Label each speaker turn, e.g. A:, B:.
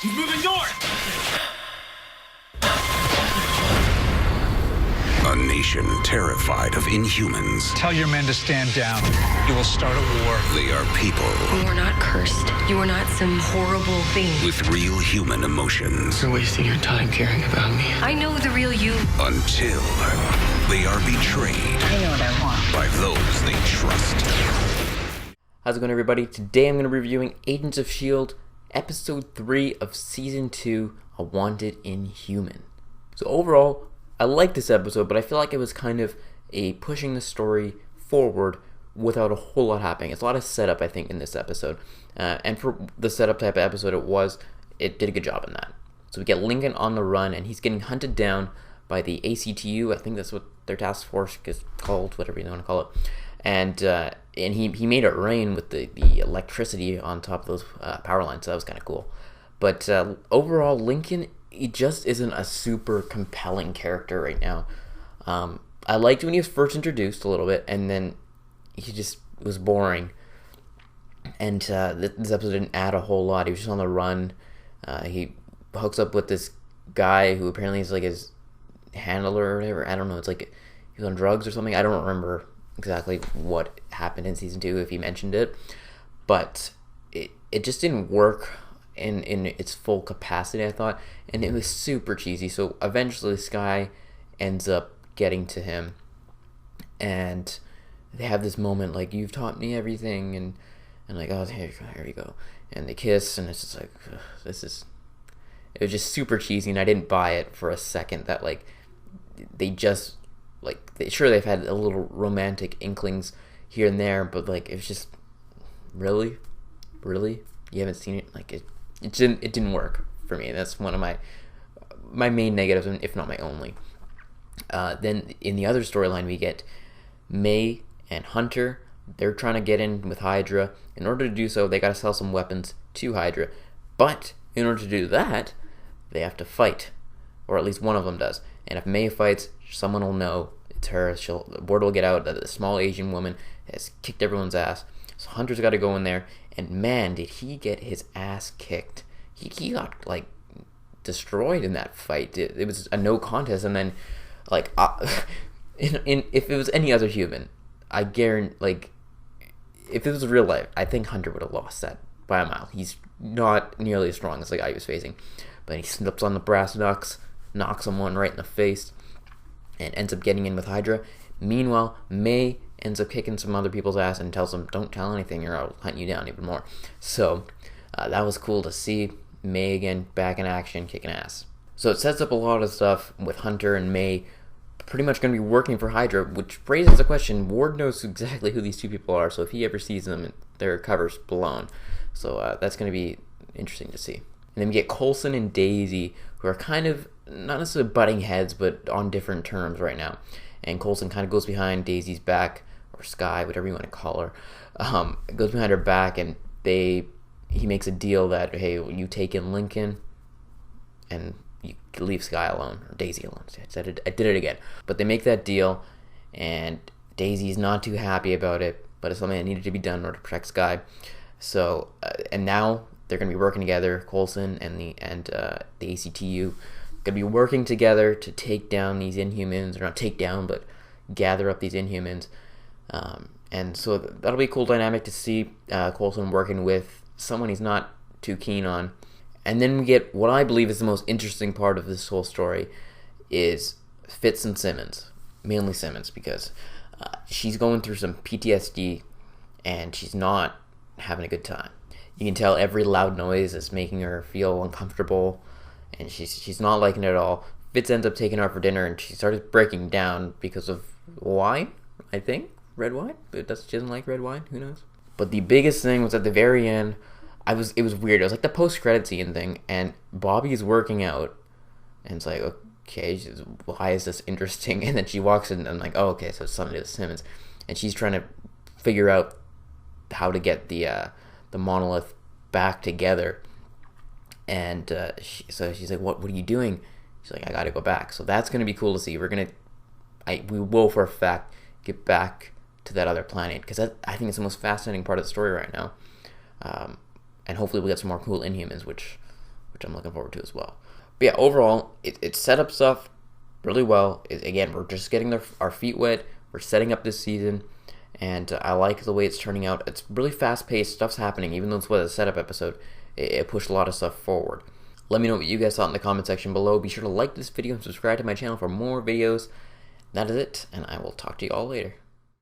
A: He's moving north!
B: A nation terrified of Inhumans.
C: Tell your men to stand down. You will start a war.
B: They are people
D: You are not cursed. You are not some horrible thing.
B: with real human emotions.
E: You're wasting your time caring about me.
D: I know the real you.
B: Until they are betrayed
D: I know what I want.
B: by those they trust.
F: How's it going, everybody? Today I'm going to be reviewing Agents of S.H.I.E.L.D. Episode 3 of Season 2, A Wanted Inhuman. So overall, I like this episode, but I feel like it was kind of a pushing the story forward without a whole lot happening. It's a lot of setup, I think, in this episode. And for the setup type of episode it did a good job in that. So we get Lincoln on the run, and he's getting hunted down by the ACTU. I think that's what their task force is called, whatever you want to call it. And he made it rain with the electricity on top of those power lines, so that was kind of cool. But overall, Lincoln, he just isn't a super compelling character right now. I liked when he was first introduced a little bit, and then he just was boring. And this episode didn't add a whole lot. He was just on the run. He hooks up with this guy who apparently is like his handler or whatever. I don't know. It's like he was on drugs or something. I don't remember exactly what happened in season 2, if he mentioned it. But it just didn't work in its full capacity, I thought, and it was super cheesy. So eventually this guy ends up getting to him, and they have this moment like, you've taught me everything, and like, oh, here you go, and they kiss, and it's just like, ugh, it was just super cheesy, and I didn't buy it for a second that like they just like, sure, they've had a little romantic inklings here and there, but like, it was just really you haven't seen it. Like, it didn't work for me. That's one of my main negatives, if not my only. Then in the other storyline, we get May and Hunter. They're trying to get in with Hydra. In order to do so, they got to sell some weapons to Hydra. But in order to do that, they have to fight, or at least one of them does. And if May fights, someone will know it's her. The word will get out that the small Asian woman has kicked everyone's ass. So Hunter's got to go in there, and man, did he get his ass kicked. He got, like, destroyed in that fight. It was a no contest, and then, like, if it was any other human, I guarantee, like, if it was real life, I think Hunter would have lost that by a mile. He's not nearly as strong as the guy he was facing. But he slips on the brass knucks, knocks someone right in the face, and ends up getting in with Hydra. Meanwhile, May ends up kicking some other people's ass and tells them, don't tell anything or I'll hunt you down even more. So that was cool to see. May again back in action, kicking ass. So it sets up a lot of stuff with Hunter and May pretty much going to be working for Hydra, which raises the question, Ward knows exactly who these two people are, so if he ever sees them, their cover's blown. So that's going to be interesting to see. And then we get Coulson and Daisy, who are kind of, not necessarily butting heads, but on different terms right now. And Coulson kind of goes behind Daisy's back, or Sky, whatever you want to call her, goes behind her back, and he makes a deal that, hey, you take in Lincoln, and you leave Sky alone, or Daisy alone. I did it again. But they make that deal, and Daisy's not too happy about it, but it's something that needed to be done in order to protect Sky. So, and now they're going to be working together, Coulson and the ACTU, going to be working together to take down these Inhumans, or not take down, but gather up these Inhumans. And so that'll be a cool dynamic to see Coulson working with someone he's not too keen on. And then we get what I believe is the most interesting part of this whole story is Fitz and Simmons, mainly Simmons, because she's going through some PTSD and she's not having a good time. You can tell every loud noise is making her feel uncomfortable, and she's not liking it at all. Fitz ends up taking her out for dinner, and she started breaking down because of wine, I think. Red wine? But she doesn't like red wine? Who knows? But the biggest thing was at the very end, it was weird. It was like the post-credit scene thing, and Bobby's working out, and it's like, okay, why is this interesting? And then she walks in, and I'm like, oh, okay, so it's something to do with Simmons. And she's trying to figure out how to get the monolith back together. And so she's like, what are you doing? She's like, I gotta go back. So that's gonna be cool to see. We will for a fact get back to that other planet, because I think it's the most fascinating part of the story right now. And hopefully we'll get some more cool Inhumans, which which I'm looking forward to as well. But yeah, overall, it set up stuff really well. Again, we're just getting our feet wet. We're setting up this season, and I like the way it's turning out. It's really fast-paced. Stuff's happening. Even though it's a setup episode, it pushed a lot of stuff forward. Let me know what you guys thought in the comment section below. Be sure to like this video and subscribe to my channel for more videos. That is it, and I will talk to you all later.